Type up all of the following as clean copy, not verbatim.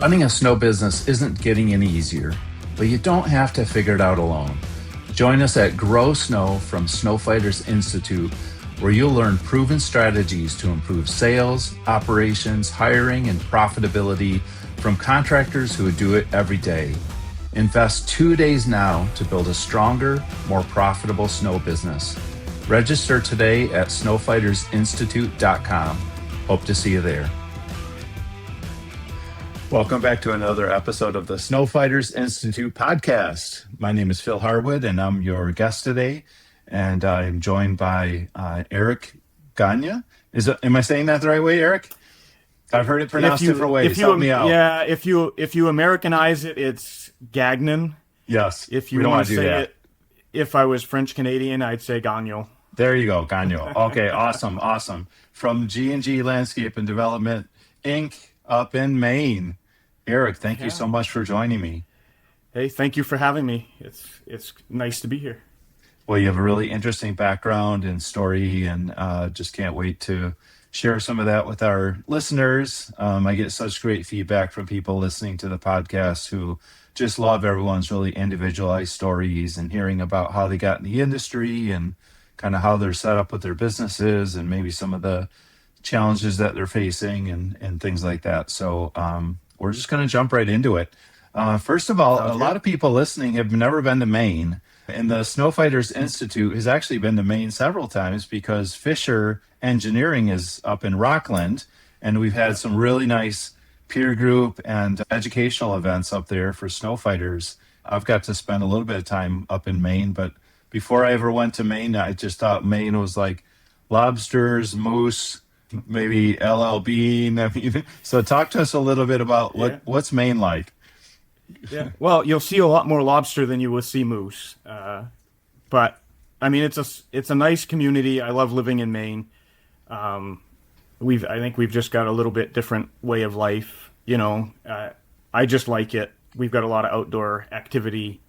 Running a snow business isn't getting any easier, but you don't have to figure it out alone. Join us at Grow Snow from Snowfighters Institute, where you'll learn proven strategies to improve sales, operations, hiring, and profitability from contractors who do it every day. Invest 2 days now to build a stronger, more profitable snow business. Register today at snowfightersinstitute.com. Hope to see you there. Welcome back to another episode of the Snowfighters Institute podcast. My name is Phil Harwood, and I'm your guest today. And I'm joined by Eric Gagnon. Am I saying that the right way, Eric? I've heard it pronounced different ways. Help me out. Yeah, if you Americanize it, it's Gagnon. Yes. If you want to say it, if I was French Canadian, I'd say Gagnon. There you go, Gagnon. Okay, awesome. From G&G Landscape and Development, Inc., up in Maine. Eric, thank you so much for joining me. Hey, thank you for having me. It's nice to be here. Well, you have a really interesting background and story, and just can't wait to share some of that with our listeners. I get such great feedback from people listening to the podcast who just love everyone's really individualized stories and hearing about how they got in the industry and kind of how they're set up with their businesses and maybe some of the challenges that they're facing and things like that. So we're just going to jump right into it. First of all, a lot of people listening have never been to Maine, and the Snowfighters Institute has actually been to Maine several times because Fisher Engineering is up in Rockland, and we've had some really nice peer group and educational events up there for snowfighters. I've got to spend a little bit of time up in Maine, but before I ever went to Maine, I just thought Maine was like lobsters, moose, maybe LL Bean. I mean, so talk to us a little bit about what's Maine like. Yeah, well, you'll see a lot more lobster than you will see moose. But I mean, it's a nice community. I love living in Maine. I think we've just got a little bit different way of life. You know, I just like it. We've got a lot of outdoor activity.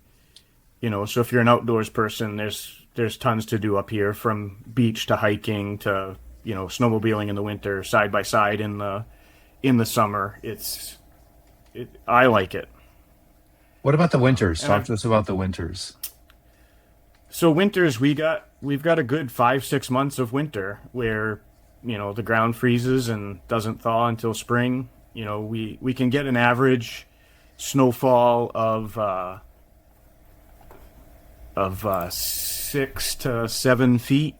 You know, so if you're an outdoors person, there's tons to do up here, from beach to hiking to, you know, snowmobiling in the winter, side by side in the summer. I like it. What about the winters? Talk to us about the winters. So winters, we've got a good 5-6 months of winter where, you know, the ground freezes and doesn't thaw until spring. You know, we can get an average snowfall of 6 to 7 feet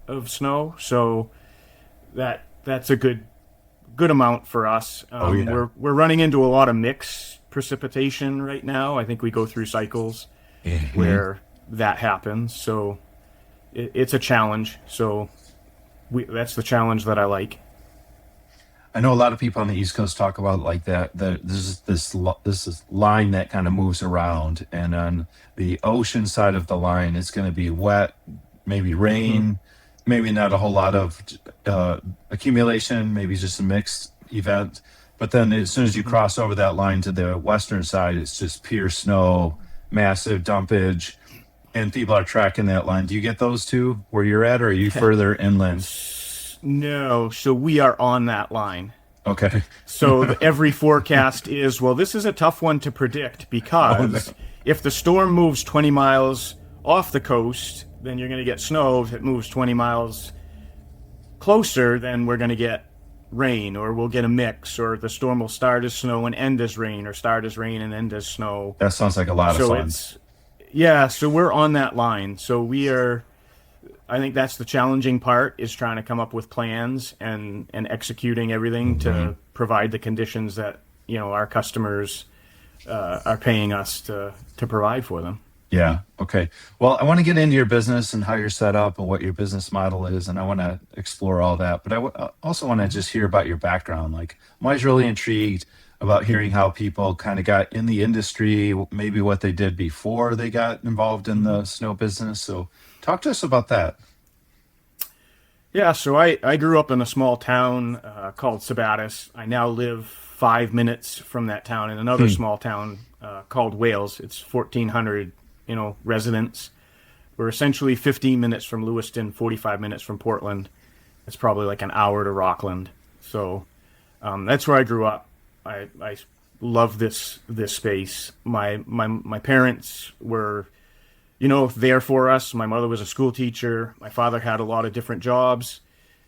of snow. So that's a good amount for us. We're running into a lot of mixed precipitation right now. I think we go through cycles where that happens. So it's a challenge. So that's the challenge that I like. I know a lot of people on the East Coast talk about like that. There's this line that kind of moves around, and on the ocean side of the line, it's going to be wet, maybe rain, maybe not a whole lot of accumulation, maybe just a mixed event. But then as soon as you cross over that line to the western side, it's just pure snow, massive dumpage, and people are tracking that line. Do you get those too where you're at, or are you further inland? No, so we are on that line. Okay. So every forecast is, well, this is a tough one to predict because if the storm moves 20 miles off the coast, then you're going to get snow. If it moves 20 miles closer, then we're going to get rain, or we'll get a mix, or the storm will start as snow and end as rain, or start as rain and end as snow. That sounds like a lot of fun. So we're on that line. So I think that's the challenging part, is trying to come up with plans and executing everything to provide the conditions that, you know, our customers are paying us to provide for them. Yeah. Okay. Well, I want to get into your business and how you're set up and what your business model is, and I want to explore all that. But I also want to just hear about your background. Like, I'm always really intrigued about hearing how people kind of got in the industry, maybe what they did before they got involved in the snow business. So talk to us about that. Yeah, so I grew up in a small town called Sabattis. I now live 5 minutes from that town in another small town called Wales. It's 1,400, residents. We're essentially 15 minutes from Lewiston, 45 minutes from Portland. It's probably like an hour to Rockland. So that's where I grew up. I love this space. My parents were, there for us. My mother was a school teacher. My father had a lot of different jobs,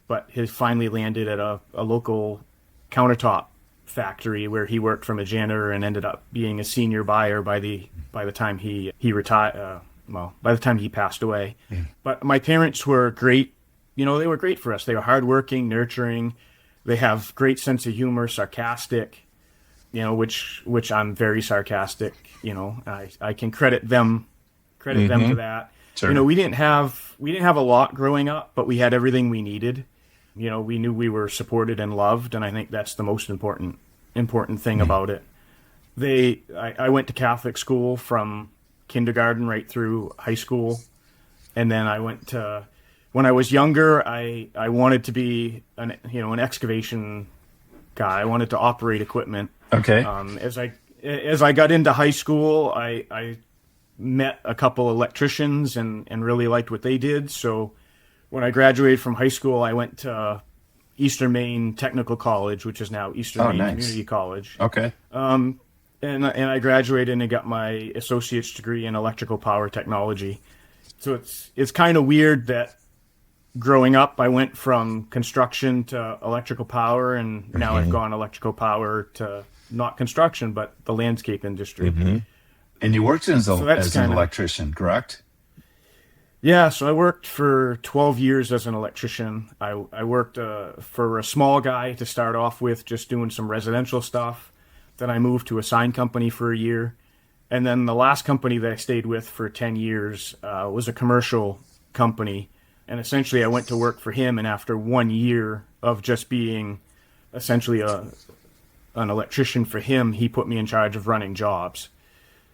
but he finally landed at a local countertop factory where he worked from a janitor and ended up being a senior buyer by the time he retired. By the time he passed away. But my parents were great. They were great for us. They were hardworking, nurturing. They have great sense of humor, sarcastic. Which I'm very sarcastic. I can credit them to that. Sure. We didn't have a lot growing up, but we had everything we needed. We knew we were supported and loved, and I think that's the most important thing about it. I went to Catholic school from kindergarten right through high school, and then when I was younger, I wanted to be an excavation guy. I wanted to operate equipment. Okay. As I got into high school, I met a couple electricians and really liked what they did. So when I graduated from high school, I went to Eastern Maine Technical College, which is now Eastern Maine nice. Community College. Okay. And I graduated and got my associate's degree in electrical power technology. So it's kind of weird that growing up, I went from construction to electrical power, and now I've gone electrical power to not construction, but the landscape industry. And you worked as an electrician, correct? Yeah, so I worked for 12 years as an electrician. I worked for a small guy to start off with, just doing some residential stuff. Then I moved to a sign company for a year. And then the last company that I stayed with for 10 years was a commercial company. And essentially I went to work for him, and after 1 year of just being essentially an electrician for him, he put me in charge of running jobs.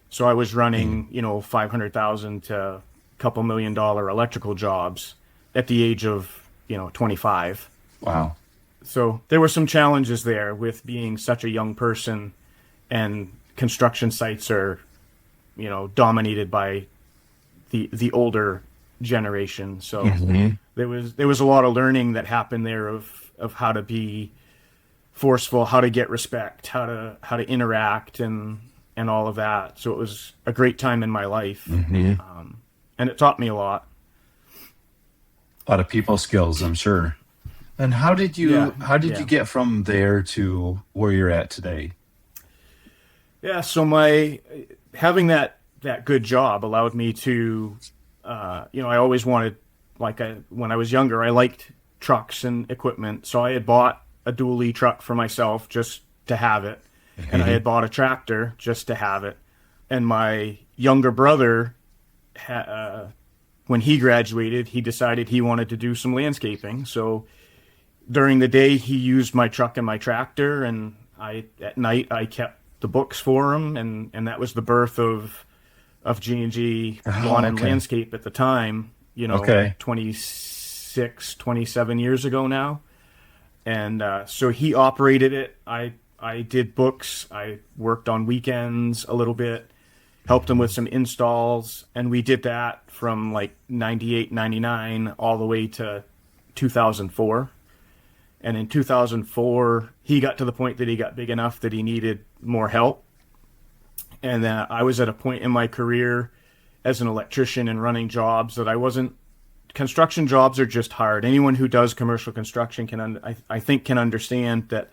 So I was running, $500,000 to a couple $1 million electrical jobs at the age of, 25. Wow. So there were some challenges there with being such a young person, and construction sites are, dominated by the older generation. So there was a lot of learning that happened there of how to be forceful, how to get respect, how to interact, and all of that. So it was a great time in my life, and it taught me a lot. A lot of people skills, I'm sure. And how did you get from there to where you're at today? Yeah, so having that good job allowed me to, I always wanted, when I was younger, I liked trucks and equipment. So I had bought a dually truck for myself just to have it. And I had bought a tractor just to have it. And my younger brother, when he graduated, he decided he wanted to do some landscaping. So during the day, he used my truck and my tractor, and at night I kept the books for him, and that was the birth of G&G Lawn and Landscape at the time, 26, 27 years ago now. And so he operated it. I did books. I worked on weekends a little bit, helped him with some installs, and we did that from 98, 99 all the way to 2004. And in 2004, he got to the point that he got big enough that he needed more help. And I was at a point in my career as an electrician and running jobs that I wasn't. Construction jobs are just hard. Anyone who does commercial construction I think can understand that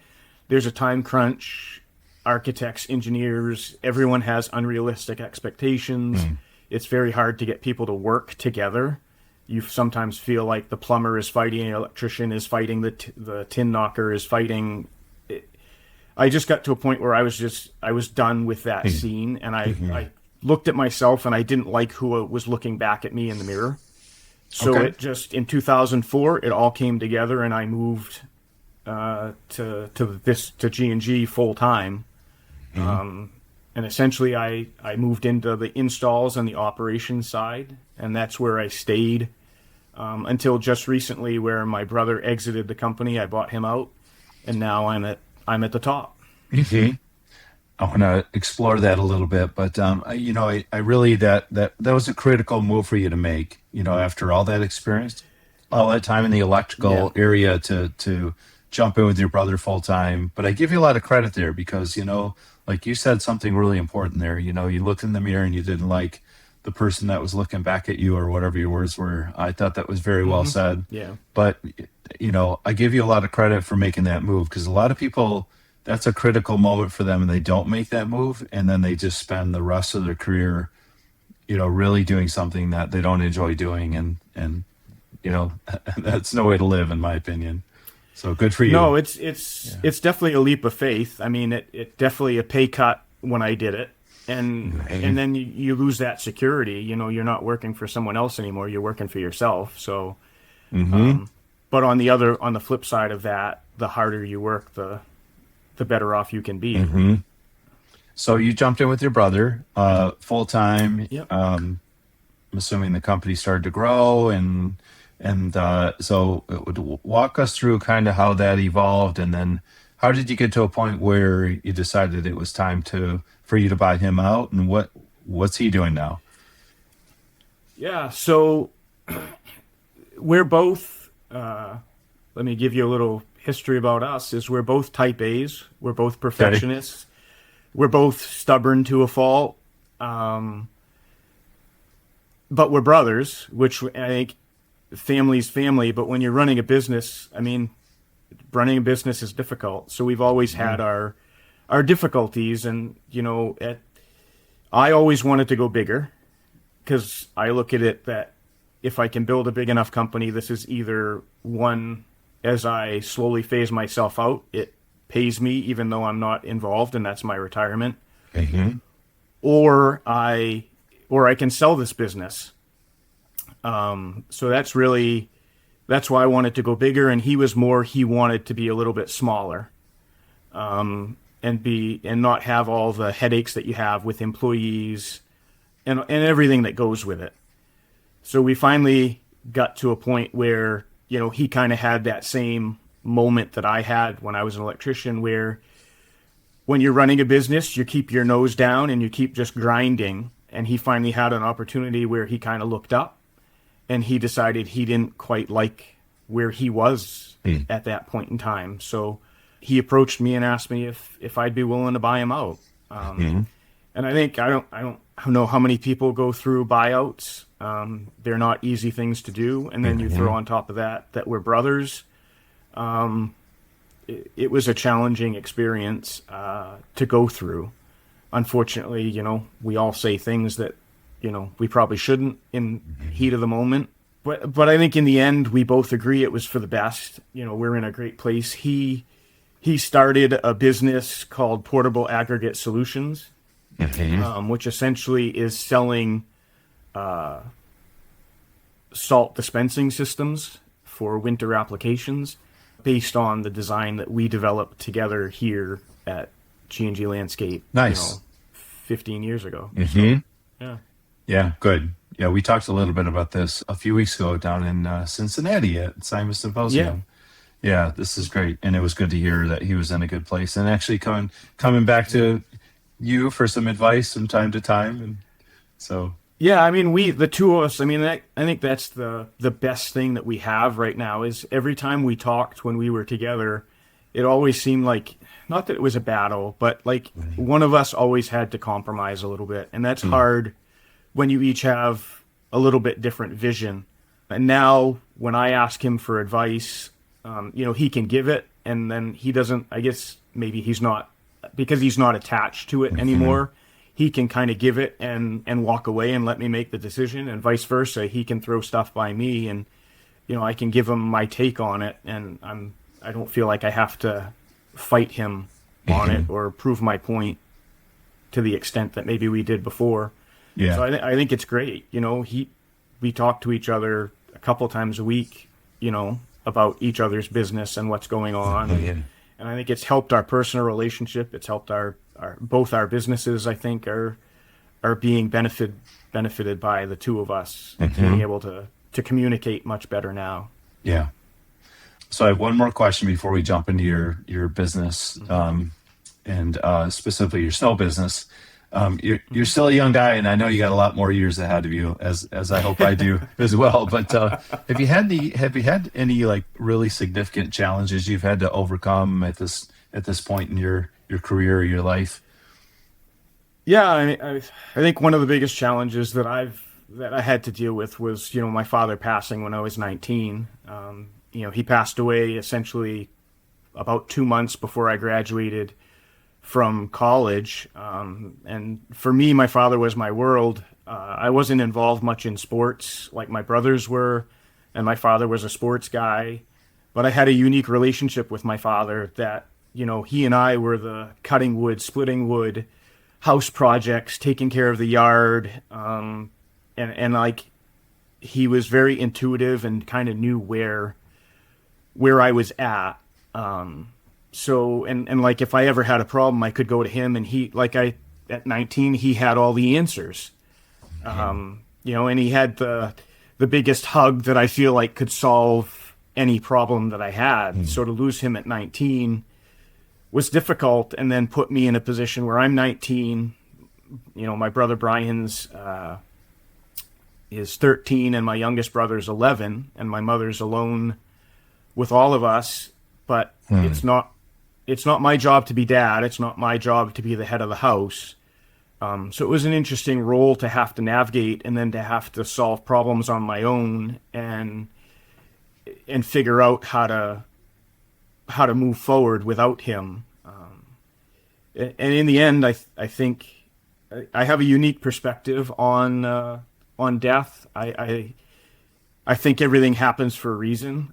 there's a time crunch. Architects, engineers, everyone has unrealistic expectations. It's very hard to get people to work together. You sometimes feel like the plumber is fighting, the electrician is fighting, the tin knocker is fighting. I just got to a point where I was done with that scene, and I looked at myself, and I didn't like who was looking back at me in the mirror. So it just, in 2004, it all came together, and I moved to G&G full time. And essentially I moved into the installs and the operations side, and that's where I stayed until just recently, where my brother exited the company. I bought him out, and now I'm at the top. I want to explore that a little bit, but I really that was a critical move for you to make. After all that experience, all that time in the electrical area to jump in with your brother full time. But I give you a lot of credit there because like you said something really important there. You know, you looked in the mirror and you didn't like the person that was looking back at you, or whatever your words were. I thought that was very well said. Yeah. But, you know, I give you a lot of credit for making that move, because a lot of people, that's a critical moment for them and they don't make that move. And then they just spend the rest of their career, you know, really doing something that they don't enjoy doing. And, you know, that's no way to live, in my opinion. So good for you. No, it's definitely a leap of faith. I mean, it definitely a pay cut when I did it. And then you lose that security. You know, you're not working for someone else anymore. You're working for yourself. So, but on the flip side of that, the harder you work, the better off you can be. So you jumped in with your brother full time. Yep. I'm assuming the company started to grow, and so it would walk us through kind of how that evolved, and then how did you get to a point where you decided it was time for you to buy him out, and what's he doing now? Yeah. So we're both. Let me give you a little history about us. Is we're both type A's. We're both perfectionists. We're both stubborn to a fault. But we're brothers, which I think family's family. But when you're running a business, I mean, running a business is difficult. So we've always had our difficulties, and you know, I always wanted to go bigger, because I look at it that if I can build a big enough company, this is either one, as I slowly phase myself out, it pays me even though I'm not involved, and that's my retirement. Or I can sell this business. So that's why I wanted to go bigger, and he wanted to be a little bit smaller, and not have all the headaches that you have with employees and everything that goes with it. So we finally got to a point where, you know, he kind of had that same moment that I had when I was an electrician, where when you're running a business, you keep your nose down and you keep just grinding. And he finally had an opportunity where he kind of looked up, and he decided he didn't quite like where he was at that point in time. So he approached me and asked me if I'd be willing to buy him out. And I think, I don't know how many people go through buyouts. They're not easy things to do. And then you throw on top of that we're brothers. It was a challenging experience to go through. Unfortunately, you know, we all say things that, you know, we probably shouldn't in heat of the moment. But I think in the end, we both agree it was for the best. You know, we're in a great place. He started a business called Portable Aggregate Solutions, which essentially is selling salt dispensing systems for winter applications, based on the design that we developed together here at G&G Landscape. Nice. You know, 15 years ago. So, yeah. Yeah, good. Yeah, we talked a little bit about this a few weeks ago down in Cincinnati at Simon Symposium. Yeah, this is great. And it was good to hear that he was in a good place, and actually coming back to you for some advice from time to time. And so... Yeah, I mean, the two of us, I mean, I think that's the best thing that we have right now, is every time we talked when we were together, it always seemed like, not that it was a battle, but like one of us always had to compromise a little bit. And that's hard when you each have a little bit different vision. And now when I ask him for advice, you know, he can give it, and then he doesn't, I guess maybe he's not, because he's not attached to it anymore. He can kind of give it and walk away and let me make the decision, and vice versa. He can throw stuff by me, and, you know, I can give him my take on it, and I don't feel like I have to fight him on it or prove my point to the extent that maybe we did before. Yeah. So I think it's great. You know, we talk to each other a couple times a week, you know, about each other's business and what's going on. And I think it's helped our personal relationship. It's helped both our businesses, I think, are being benefited by the two of us being able to communicate much better now. Yeah. So I have one more question before we jump into your business, and specifically your snow business. You're still a young guy, and I know you got a lot more years ahead of you, as I hope I do as well. But have you had any like really significant challenges you've had to overcome at this point in your career or your life? Yeah, I think one of the biggest challenges that I had to deal with was, my father passing when I was 19. He passed away essentially about 2 months before I graduated from college. And for me, my father was my world. I wasn't involved much in sports like my brothers were, and my father was a sports guy. But I had a unique relationship with my father that, he and I were the cutting wood, splitting wood, house projects, taking care of the yard. And like, he was very intuitive and kind of knew where I was at. And like, if I ever had a problem, I could go to him, and at 19, he had all the answers. And he had the biggest hug that I feel like could solve any problem that I had. So to lose him at 19 was difficult, and then put me in a position where I'm 19. My brother Brian's is 13, and my youngest brother's 11, and my mother's alone with all of us. But it's not my job to be dad. It's not my job to be the head of the house. So it was an interesting role to have to navigate, and then to have to solve problems on my own and figure out how to move forward without him. And in the end, I think I have a unique perspective on death. I think everything happens for a reason.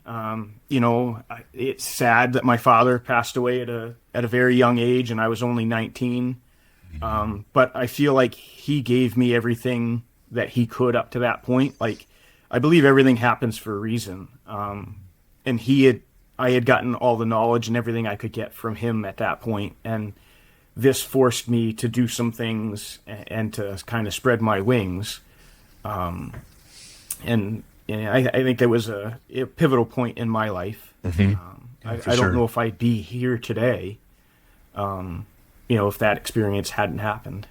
It's sad that my father passed away at a very young age, and I was only 19. But I feel like he gave me everything that he could up to that point. Like, I believe everything happens for a reason. And I had gotten all the knowledge and everything I could get from him at that point. And this forced me to do some things and to kind of spread my wings. And I think that was a pivotal point in my life. I don't know if I'd be here today, if that experience hadn't happened.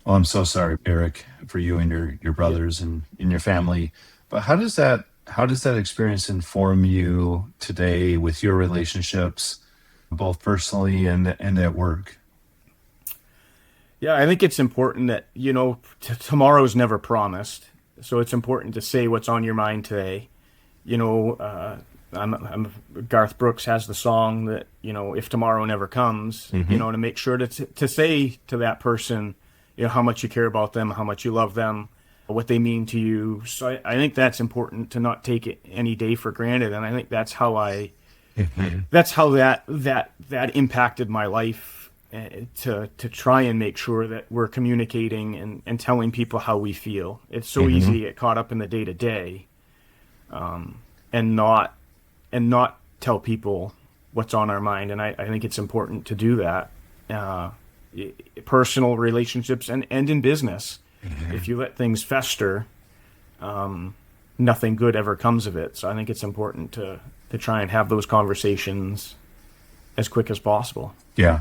Well, I'm so sorry, Eric, for you and your brothers and your family. But how does that experience inform you today with your relationships, both personally and at work? Yeah, I think it's important that, tomorrow's never promised. So it's important to say what's on your mind today. Garth Brooks has the song that, if tomorrow never comes, to make sure to say to that person, how much you care about them, how much you love them, what they mean to you. So I think that's important, to not take it any day for granted. And I think that's how that impacted my life, to try and make sure that we're communicating and telling people how we feel. It's so easy to get caught up in the day to day, and not tell people what's on our mind. And I think it's important to do that, personal relationships and in business. If you let things fester, nothing good ever comes of it. So I think it's important to try and have those conversations as quick as possible. Yeah.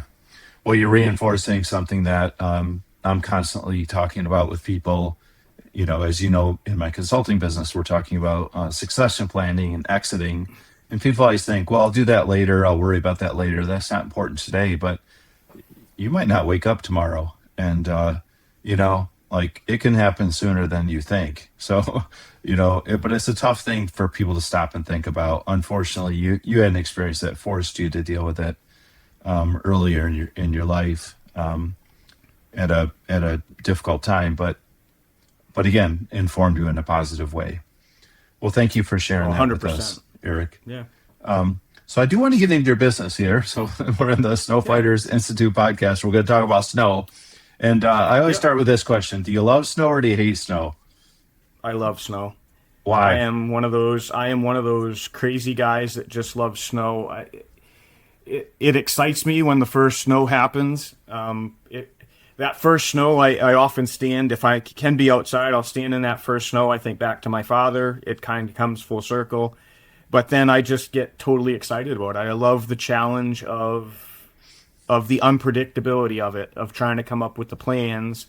Well, you're reinforcing something that I'm constantly talking about with people. As you know, in my consulting business, we're talking about succession planning and exiting. And people always think, well, I'll do that later. I'll worry about that later. That's not important today. But you might not wake up tomorrow. And, like, it can happen sooner than you think. So, but it's a tough thing for people to stop and think about. Unfortunately, you had an experience that forced you to deal with it earlier in your life, at a difficult time, but again, informed you in a positive way. Well, thank you for sharing that 100%. with us, Eric. Yeah. So I do want to get into your business here. So we're in the Snowfighters Institute podcast. We're going to talk about snow. And I always start with this question. Do you love snow or do you hate snow? I love snow. Why? I am one of those crazy guys that just loves snow. It excites me when the first snow happens. That first snow, I often stand, if I can be outside, I'll stand in that first snow. I think back to my father. It kind of comes full circle. But then I just get totally excited about it. I love the challenge of the unpredictability of it, of trying to come up with the plans,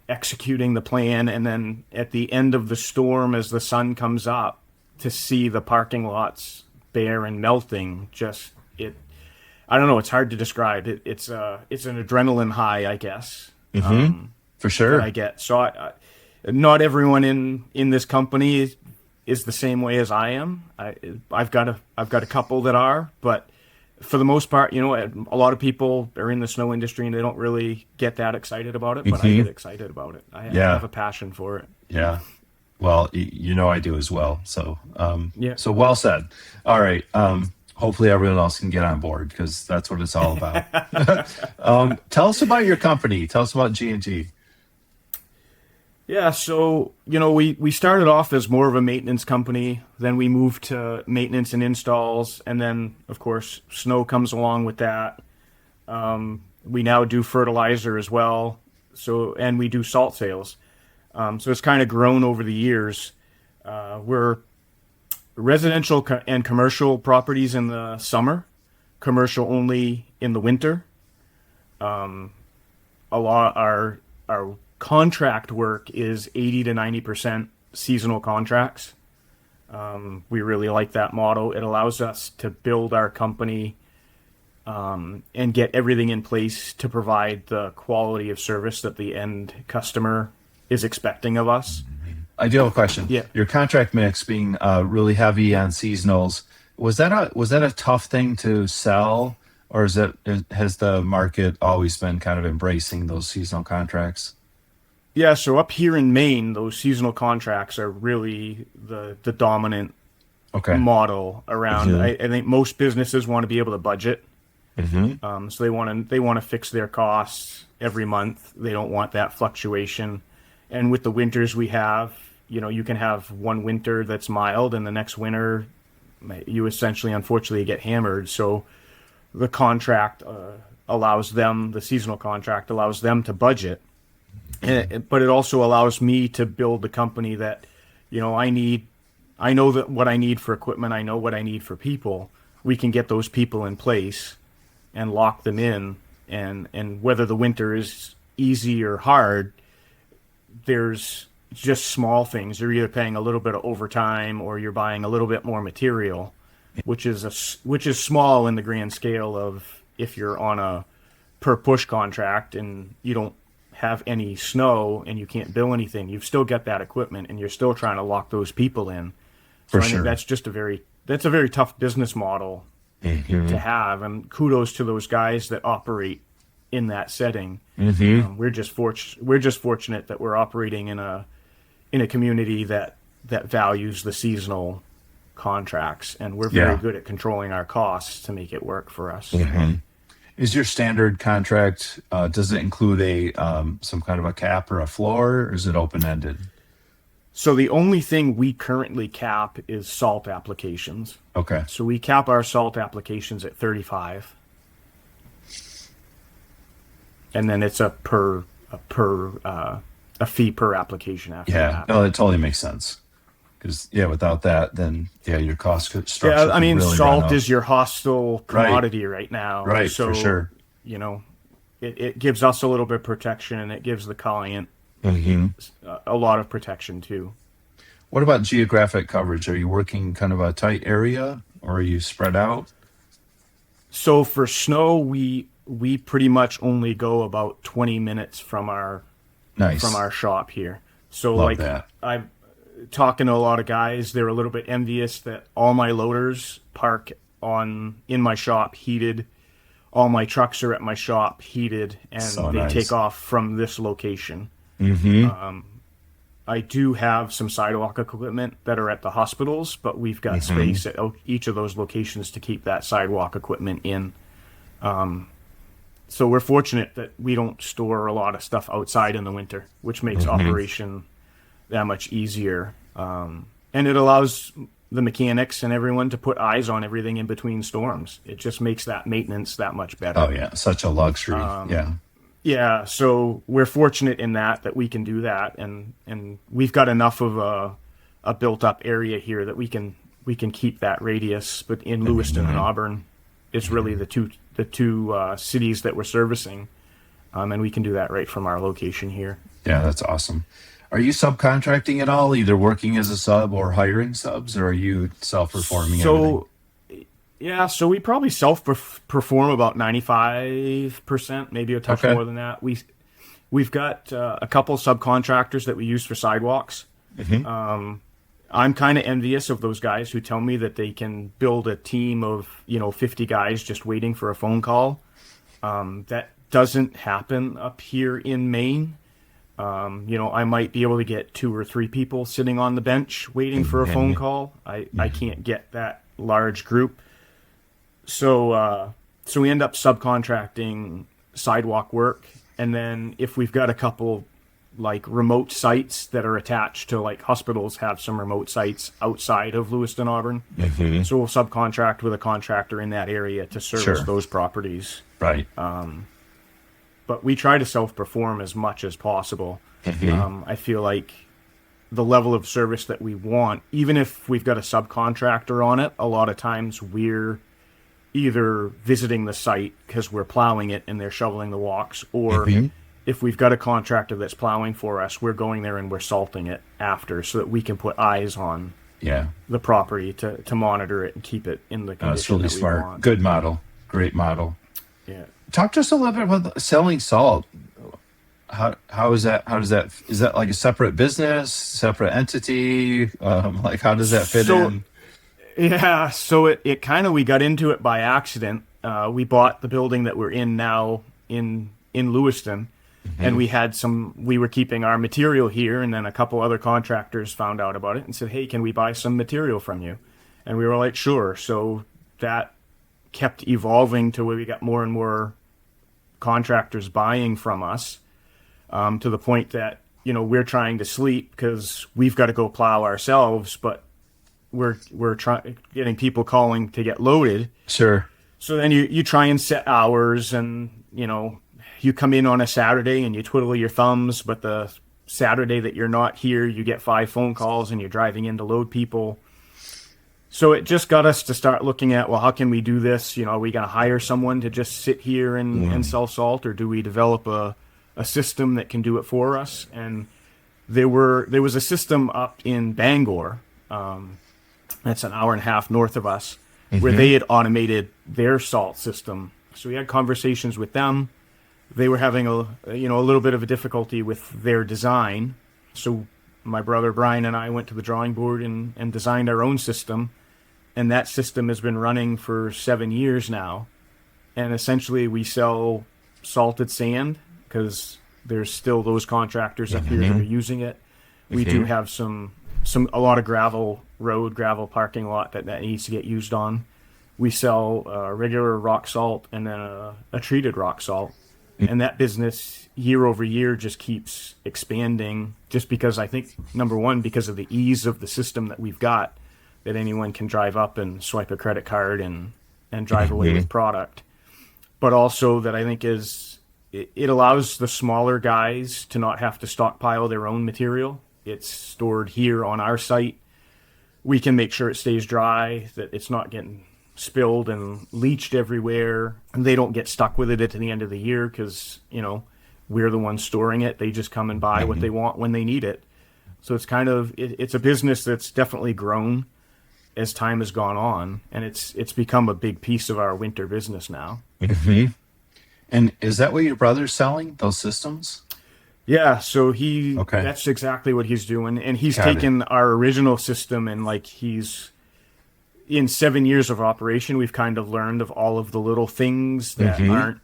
executing the plan, and then at the end of the storm, as the sun comes up, to see the parking lots bare and melting. I don't know. It's hard to describe. It's an adrenaline high, I guess. For sure. that I get. So not everyone in this company is the same way as I am. I've got a couple that are, but for the most part, a lot of people are in the snow industry and they don't really get that excited about it, but I get excited about it. I have a passion for it. Yeah. Well, I do as well. So, Yeah. so well said. All right. Hopefully everyone else can get on board because that's what it's all about. Tell us about your company. Tell us about G&G. Yeah, so we started off as more of a maintenance company, then we moved to maintenance and installs, and then of course snow comes along with that. We now do fertilizer as well, and we do salt sales. So it's kind of grown over the years. We're residential and commercial properties in the summer, commercial only in the winter. A lot our contract work is 80 to 90% seasonal contracts. We really like that model. It allows us to build our company and get everything in place to provide the quality of service that the end customer is expecting of us. I do have a question. Yeah. Your contract mix being really heavy on seasonals, was that a tough thing to sell, or has the market always been kind of embracing those seasonal contracts? Yeah, so up here in Maine, those seasonal contracts are really the dominant model around. Mm-hmm. I think most businesses want to be able to budget, so they want to fix their costs every month. They don't want that fluctuation. And with the winters we have, you can have one winter that's mild, and the next winter you essentially, unfortunately, get hammered. So the contract the seasonal contract allows them to budget. But it also allows me to build the company that, I know that what I need for equipment, I know what I need for people. We can get those people in place and lock them in. And whether the winter is easy or hard, there's just small things. You're either paying a little bit of overtime or you're buying a little bit more material, which is small in the grand scale of if you're on a per push contract and you don't have any snow and you can't bill anything, you've still got that equipment and you're still trying to lock those people in. So I think that's just a very tough business model to have, and kudos to those guys that operate in that setting. We're just fortunate that we're operating in a community that values the seasonal contracts, and we're very good at controlling our costs to make it work for us. Is your standard contract, does it include some kind of a cap or a floor, or is it open-ended? So the only thing we currently cap is salt applications. Okay. So we cap our salt applications at 35. And then it's a fee per application after that. No, it totally makes sense. Because without that, then your cost structure. Yeah, I mean, really salt is your hostile commodity right now. Right, so, for sure. It gives us a little bit of protection, and it gives the client a lot of protection too. What about geographic coverage? Are you working kind of a tight area, or are you spread out? So for snow, we pretty much only go about 20 minutes from our shop here. So Love that. I'm talking to a lot of guys, they're a little bit envious that all my loaders park in my shop heated. All my trucks are at my shop heated, and they take off from this location. I do have some sidewalk equipment that are at the hospitals, but we've got space at each of those locations to keep that sidewalk equipment in. So we're fortunate that we don't store a lot of stuff outside in the winter, which makes operation that much easier. And it allows the mechanics and everyone to put eyes on everything in between storms. It just makes that maintenance that much better. Oh, yeah. Such a luxury. Yeah, so we're fortunate in that we can do that, and we've got enough of a built-up area here that we can keep that radius. But in Lewiston and Auburn, it's really the two cities that we're servicing, and we can do that right from our location here. Yeah, that's awesome. Are you subcontracting at all, either working as a sub or hiring subs, or are you self-performing everything? Yeah, so we probably self-perform about 95%, maybe a touch more than that. We've got a couple subcontractors that we use for sidewalks. I'm kind of envious of those guys who tell me that they can build a team of 50 guys just waiting for a phone call. That doesn't happen up here in Maine. I might be able to get 2 or 3 people sitting on the bench waiting for a phone call. I can't get that large group. So we end up subcontracting sidewalk work. And then if we've got a couple like remote sites that are attached to, like, hospitals have some remote sites outside of Lewiston, Auburn. So we'll subcontract with a contractor in that area to service those properties. Right. But we try to self-perform as much as possible. I feel like the level of service that we want, even if we've got a subcontractor on it, a lot of times we're either visiting the site because we're plowing it and they're shoveling the walks, or if we've got a contractor that's plowing for us, we're going there and we're salting it after so that we can put eyes on the property to monitor it and keep it in the condition that's really that we smart. want. Good model. Great model. Yeah. Talk to us a little bit about selling salt. How is that? Is that like a separate business, separate entity? Like, how does that fit in? Yeah, so it kind of, we got into it by accident. We bought the building that we're in now in Lewiston, and we were keeping our material here, and then a couple other contractors found out about it and said, hey, can we buy some material from you? And we were like, sure. So that kept evolving to where we got more and more contractors buying from us, to the point that, we're trying to sleep because we've got to go plow ourselves, but we're getting people calling to get loaded. Sure. So then you try and set hours, and you come in on a Saturday and you twiddle your thumbs, but the Saturday that you're not here, you get 5 phone calls and you're driving in to load people. So it just got us to start looking at, well, how can we do this? Are we going to hire someone to just sit here and sell salt, or do we develop a system that can do it for us? And there was a system up in Bangor, that's an hour and a half north of us, where they had automated their salt system. So we had conversations with them. They were having a little bit of a difficulty with their design. So my brother Brian and I went to the drawing board and designed our own system. And that system has been running for 7 years now. And essentially we sell salted sand because there's still those contractors up here that are using it. We do have a lot of gravel parking lot that needs to get used on. We sell regular rock salt and then a treated rock salt. And that business year over year just keeps expanding, just because I think, number one, because of the ease of the system that we've got, that anyone can drive up and swipe a credit card and drive away with product. But also that I think it allows the smaller guys to not have to stockpile their own material. It's stored here on our site. We can make sure it stays dry, that it's not getting spilled and leached everywhere, and they don't get stuck with it at the end of the year because, we're the ones storing it. They just come and buy what they want when they need it. So it's kind of, it's a business that's definitely grown as time has gone on, and it's become a big piece of our winter business now. And is that what your brother's selling, those systems? Yeah, so that's exactly what he's doing. And he's taken our original system and in 7 years of operation, we've kind of learned of all of the little things that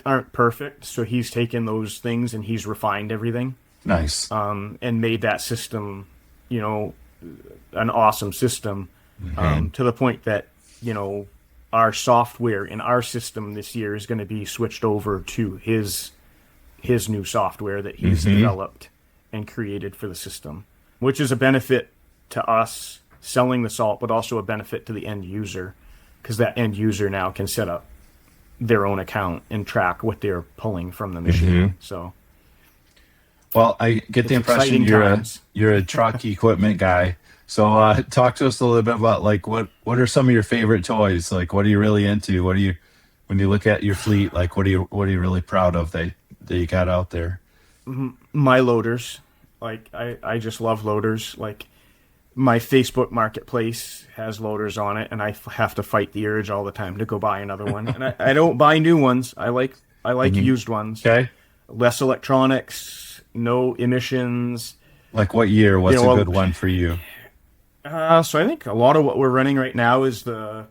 aren't perfect. So he's taken those things and he's refined everything. Nice. And made that system, an awesome system, to the point that, our software in our system this year is going to be switched over to his new software that he's developed and created for the system, which is a benefit to us selling the salt, but also a benefit to the end user, because that end user now can set up their own account and track what they're pulling from the machine. So, well, I get the impression you're a truck equipment guy. So talk to us a little bit about what are some of your favorite toys? Like, what are you really into? When you look at your fleet, what are you really proud of that you got out there? My loaders. I just love loaders. My Facebook marketplace has loaders on it, and I have to fight the urge all the time to go buy another one. And I don't buy new ones. I like used ones. Okay. less electronics, no emissions. Like what year? What's You a know, good one for you? so I think a lot of what we're running right now is the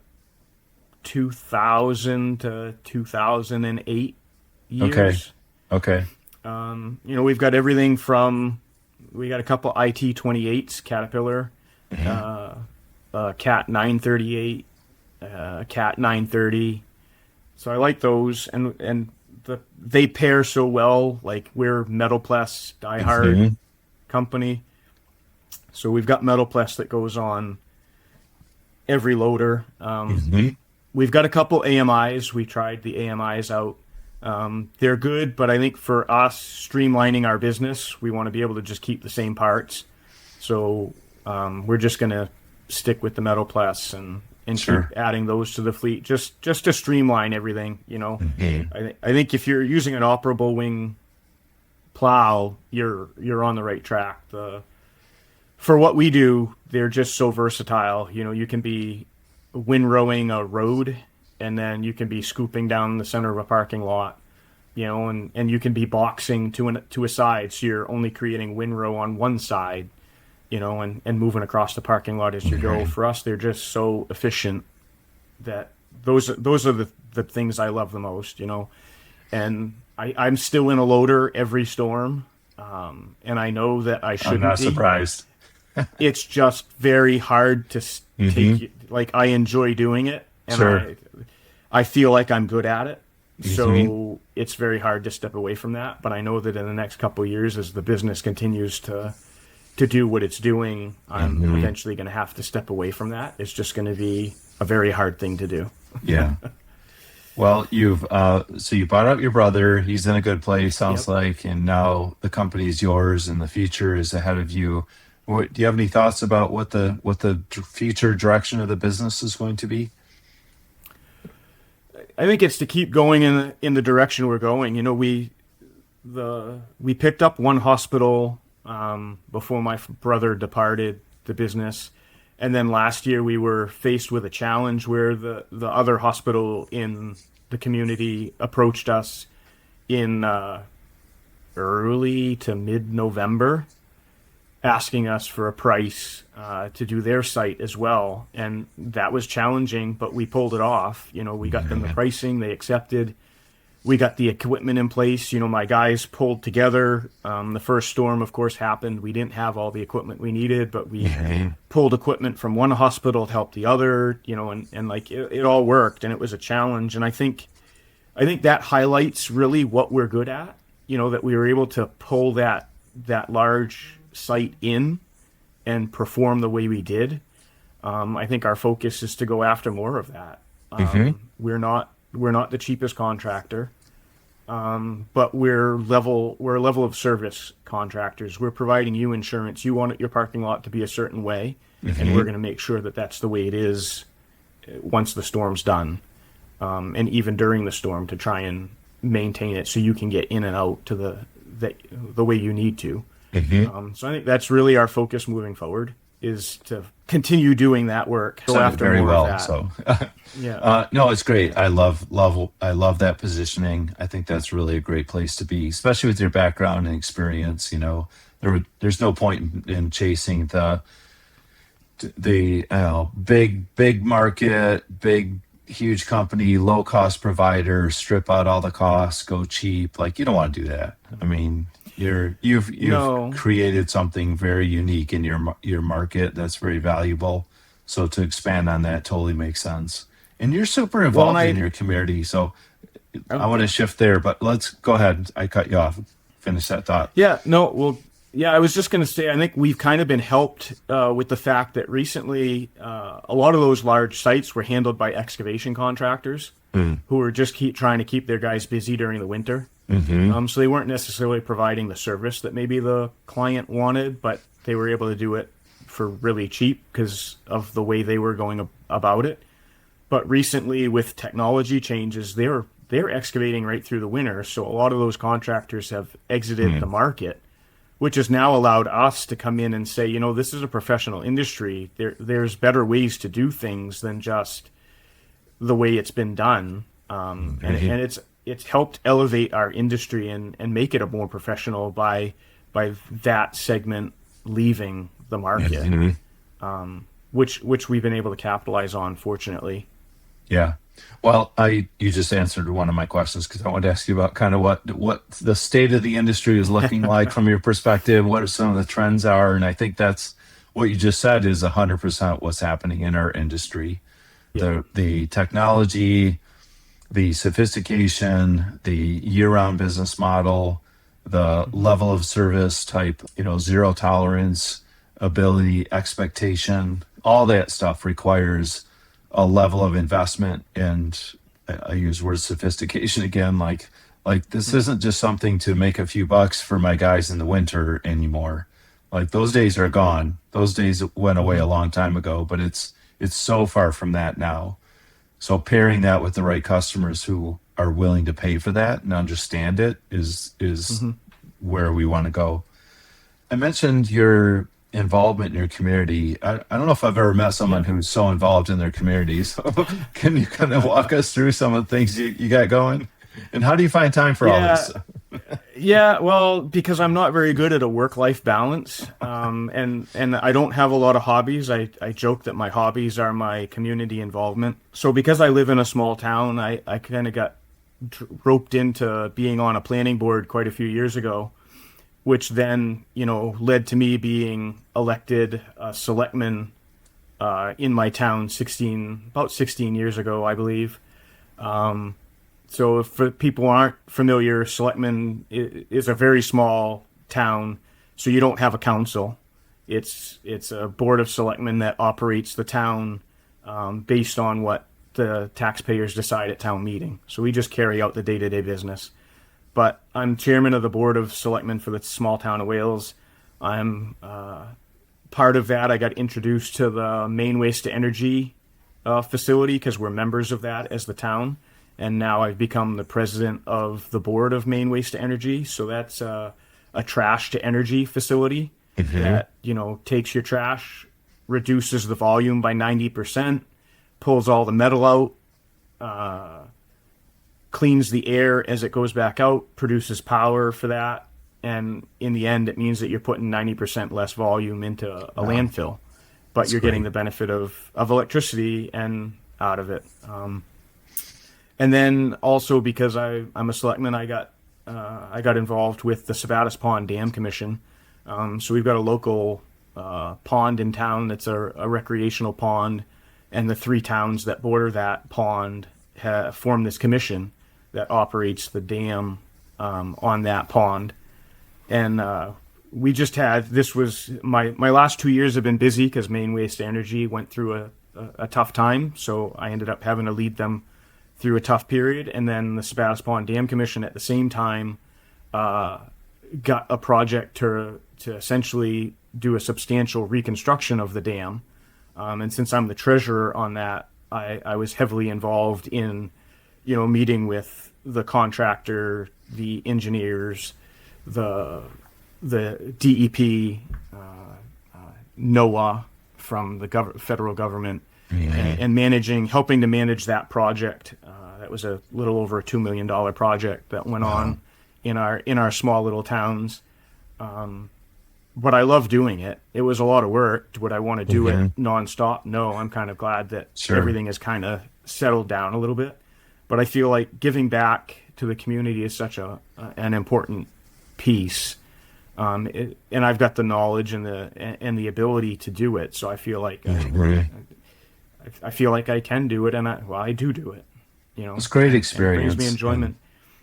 2000 to 2008 Okay. years. Okay. We've got everything from, we got a couple IT-28s, Caterpillar, Cat 938, Cat 930. So I like those, and they pair so well. Like, we're Metal Plus diehard company, so we've got Metal Plus that goes on every loader. We've got a couple AMIs. We tried the AMIs out. They're good, but I think for us, streamlining our business, we want to be able to just keep the same parts. So we're just going to stick with the Metal Plus and Sure. keep adding those to the fleet, just to streamline everything. I think if you're using an operable wing plow, you're on the right track. For what we do, they're just so versatile. You can be windrowing a road, and then you can be scooping down the center of a parking lot, and you can be boxing to a side, so you're only creating windrow on one side, and moving across the parking lot as you go. For us, they're just so efficient that those are the things I love the most, and I'm still in a loader every storm, and I know that I shouldn't I'm not be. surprised. It's just very hard to take. Like, I enjoy doing it, and Sure. I feel like I'm good at it. So it's very hard to step away from that. But I know that in the next couple of years, as the business continues to do what it's doing, I'm eventually going to have to step away from that. It's just going to be a very hard thing to do. Yeah. Well, you bought out your brother. He's in a good place, sounds like, and now the company's yours, and the future is ahead of you. Do you have any thoughts about what the future direction of the business is going to be? I think it's to keep going in the direction we're going. We picked up one hospital before my brother departed the business, and then last year we were faced with a challenge where the other hospital in the community approached us in early to mid-November, asking us for a price to do their site as well. And that was challenging, but we pulled it off. We got them the pricing, they accepted. We got the equipment in place. My guys pulled together. The first storm, of course, happened. We didn't have all the equipment we needed, but we pulled equipment from one hospital to help the other, and like it all worked, and it was a challenge. And I think that highlights really what we're good at, that we were able to pull that large site in and perform the way we did. I think our focus is to go after more of that. We're not the cheapest contractor, but we're a level of service contractors. We're providing you insurance. You want your parking lot to be a certain way, and we're going to make sure that that's the way it is once the storm's done, and even during the storm, to try and maintain it so you can get in and out to the way you need to. So I think that's really our focus moving forward, is to continue doing that work. Go after very more well. of that. So Yeah. no, it's great. I love that positioning. I think that's really a great place to be, especially with your background and experience. There's no point in chasing the big market, big huge company, low cost provider, strip out all the costs, go cheap. Like, you don't want to do that. I mean, you've No. created something very unique in your market that's very valuable. So to expand on that totally makes sense. And you're super involved in your community. So I want to shift there, but let's go ahead. I cut you off. Finish that thought. Yeah. No. Well. Yeah. I was just going to say, I think we've kind of been helped with the fact that recently a lot of those large sites were handled by excavation contractors who were just trying to keep their guys busy during the winter. So they weren't necessarily providing the service that maybe the client wanted, but they were able to do it for really cheap because of the way they were going about it. But recently, with technology changes, they're excavating right through the winter. So a lot of those contractors have exited the market, which has now allowed us to come in and say, this is a professional industry. There's better ways to do things than just the way it's been done. And it's helped elevate our industry and make it a more professional by that segment leaving the market, which we've been able to capitalize on, fortunately. Yeah. Well, you just answered one of my questions, because I wanted to ask you about kind of what the state of the industry is looking like from your perspective. What are some of the trends are, and I think that's what you just said is 100% what's happening in our industry. Yeah. The technology, the sophistication, the year-round business model, the level of service type, zero tolerance, ability, expectation, all that stuff requires a level of investment. And I use word sophistication again, like this isn't just something to make a few bucks for my guys in the winter anymore. Like, those days are gone. Those days went away a long time ago, but it's so far from that now. So pairing that with the right customers who are willing to pay for that and understand it is where we want to go. I mentioned your involvement in your community. I don't know if I've ever met someone who's so involved in their community. So can you kind of walk us through some of the things you got going? And how do you find time for all this? Yeah, well, because I'm not very good at a work-life balance, and I don't have a lot of hobbies. I joke that my hobbies are my community involvement. So because I live in a small town, I kind of got roped into being on a planning board quite a few years ago, which then, led to me being elected a selectman in my town about 16 years ago, I believe. So for people who aren't familiar, Selectman is a very small town, so you don't have a council. It's a board of selectmen that operates the town based on what the taxpayers decide at town meeting. So we just carry out the day-to-day business. But I'm chairman of the board of selectmen for the small town of Wales. I'm part of that. I got introduced to the Maine Waste to Energy facility because we're members of that as the town. And now I've become the president of the board of Maine Waste to Energy. So that's a trash to energy facility that, takes your trash, reduces the volume by 90%, pulls all the metal out, cleans the air as it goes back out, produces power for that. And in the end, it means that you're putting 90% less volume into a landfill, but That's you're great. getting the benefit of electricity and out of it. And then also because I'm a selectman, I got involved with the Sabattis Pond Dam Commission. So we've got a local pond in town that's a recreational pond, and the 3 towns that border that pond form this commission that operates the dam on that pond. And we just this was my last 2 years have been busy because Maine Waste Energy went through a tough time, so I ended up having to lead them through a tough period. And then the Sabattis Pond Dam Commission at the same time got a project to essentially do a substantial reconstruction of the dam. And since I'm the treasurer on that, I was heavily involved in, meeting with the contractor, the engineers, the DEP, NOAA from the federal government, and helping to manage that project. That was a little over a $2 million project that went on in our small little towns. But I love doing it. It was a lot of work. Would I want to do it nonstop? No, I'm kind of glad that everything has kind of settled down a little bit. But I feel like giving back to the community is such an important piece. And I've got the knowledge and the ability to do it. So I feel like I feel like I can do it, and I do it. It's a great experience. It brings me enjoyment.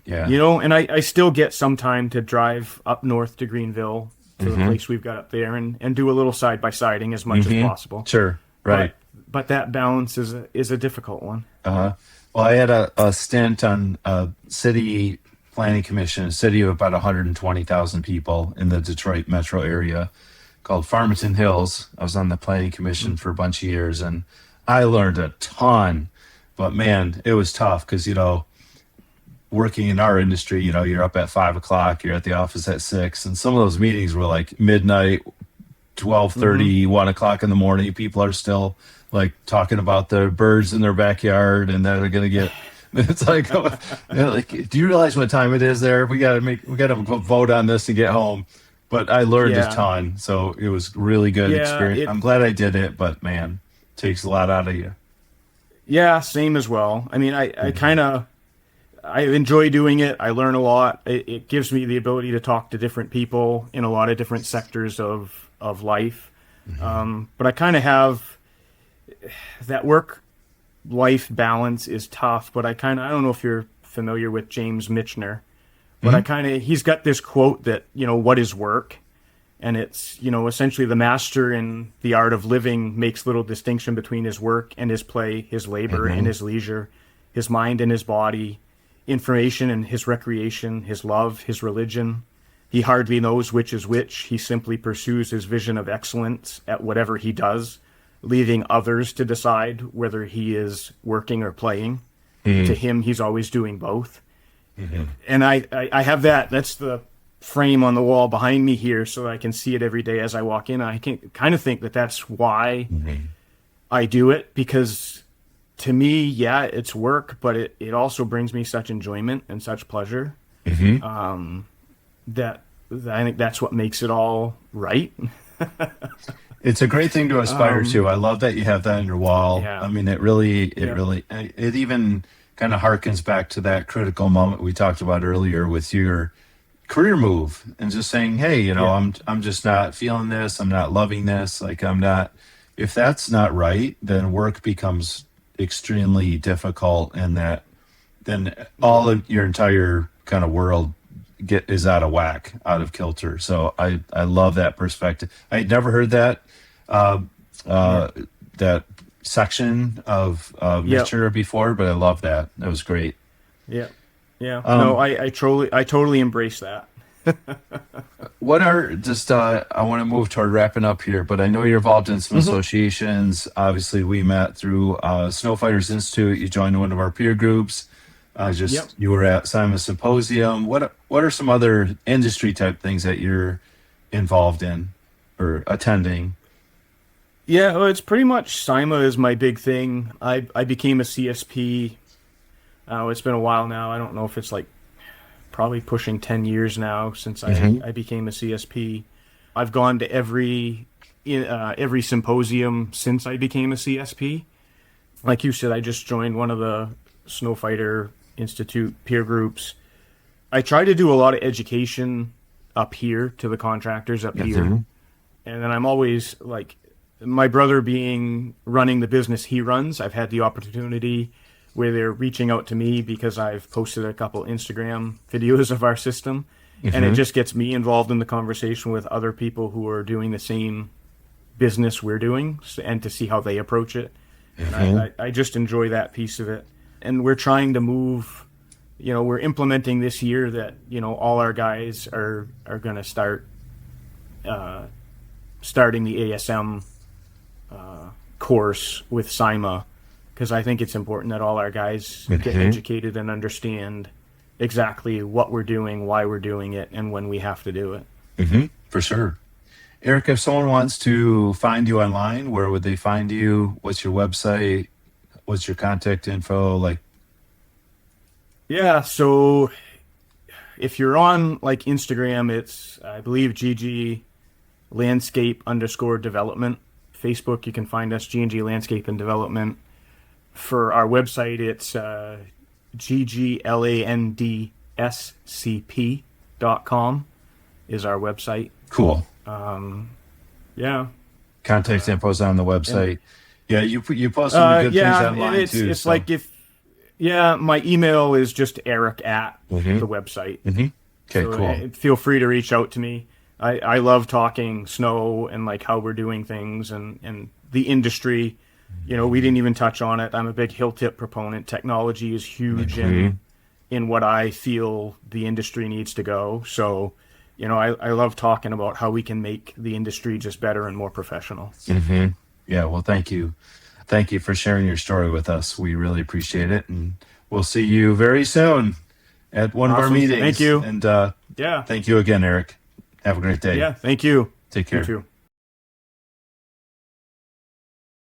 Yeah. And I still get some time to drive up north to Greenville, to the place we've got up there, and do a little side-by-siding as much as possible. Sure, right. But that balance is a difficult one. Well, I had a stint on a city planning commission, a city of about 120,000 people in the Detroit metro area called Farmington Hills. I was on the planning commission for a bunch of years, and I learned a ton. But man, it was tough because, working in our industry, you're up at 5 o'clock, you're at the office at 6, and some of those meetings were like midnight, 12:30, 1 o'clock in the morning. People are still like talking about the birds in their backyard and that are going to get It's like, like, do you realize what time it is there? We gotta vote on this to get home. But I learned a ton, so it was really good experience. I'm glad I did it, but man, it takes a lot out of you. Yeah, same as well. I mean, I enjoy doing it. I learn a lot. It gives me the ability to talk to different people in a lot of different sectors of life. But I kind of have that work-life balance is tough, but I don't know if you're familiar with James Michener, but he's got this quote that, what is work? And it's, essentially the master in the art of living makes little distinction between his work and his play, his labor and his leisure, his mind and his body, information and his recreation, his love, his religion. He hardly knows which is which. He simply pursues his vision of excellence at whatever he does, leaving others to decide whether he is working or playing. To him, he's always doing both. And I have that. That's the frame on the wall behind me here, so I can see it every day as I walk in. I can kind of think that that's why I do it, because to me, yeah, it's work, but it also brings me such enjoyment and such pleasure that I think that's what makes it all right. It's a great thing to aspire to. I love that you have that on your wall. Yeah. I mean, it even kind of harkens back to that critical moment we talked about earlier with your career move and just saying, hey, I'm just not feeling this. I'm not loving this. Like, if that's not right, then work becomes extremely difficult, and then all of your entire kind of world is out of whack, out of kilter. So I love that perspective. I had never heard that that section of Mitchell before, but I love that. That was great. Yeah. No, I totally embrace that. What are I want to move toward wrapping up here, but I know you're involved in some associations. Obviously, we met through Snowfighters Institute. You joined one of our peer groups. You were at Simon Symposium. What are some other industry type things that you're involved in or attending? Yeah, well, it's pretty much SIMA is my big thing. I became a CSP. It's been a while now. I don't know if it's like probably pushing 10 years now since I became a CSP. I've gone to every symposium since I became a CSP. Like you said, I just joined one of the Snowfighter Institute peer groups. I try to do a lot of education up here to the contractors up here. And then I'm always like, my brother running the business he runs, I've had the opportunity where they're reaching out to me because I've posted a couple Instagram videos of our system. And it just gets me involved in the conversation with other people who are doing the same business we're doing, and to see how they approach it. And I just enjoy that piece of it. And we're trying to move, we're implementing this year that, all our guys are going to start starting the ASM course with SIMA, because I think it's important that all our guys get educated and understand exactly what we're doing, why we're doing it, and when we have to do it. For sure. Eric, if someone wants to find you online, where would they find you? What's your website? What's your contact info? Yeah, so if you're on like Instagram, it's, I believe, GG Landscape _development. Facebook, you can find us, G&G Landscape and Development. For our website, it's gglandscp.com is our website. Cool. Yeah. Contact info's on the website. You post some good things online too. It's like my email is just Eric at the website. Okay, so cool. Feel free to reach out to me. I love talking snow and like how we're doing things and the industry. We didn't even touch on it. I'm a big hill tip proponent. Technology is huge in what I feel the industry needs to go. So, I love talking about how we can make the industry just better and more professional. Yeah, well, thank you. Thank you for sharing your story with us. We really appreciate it. And we'll see you very soon at one of our meetings. Thank you. And thank you again, Eric. Have a great day. Yeah, thank you. Take care. You too.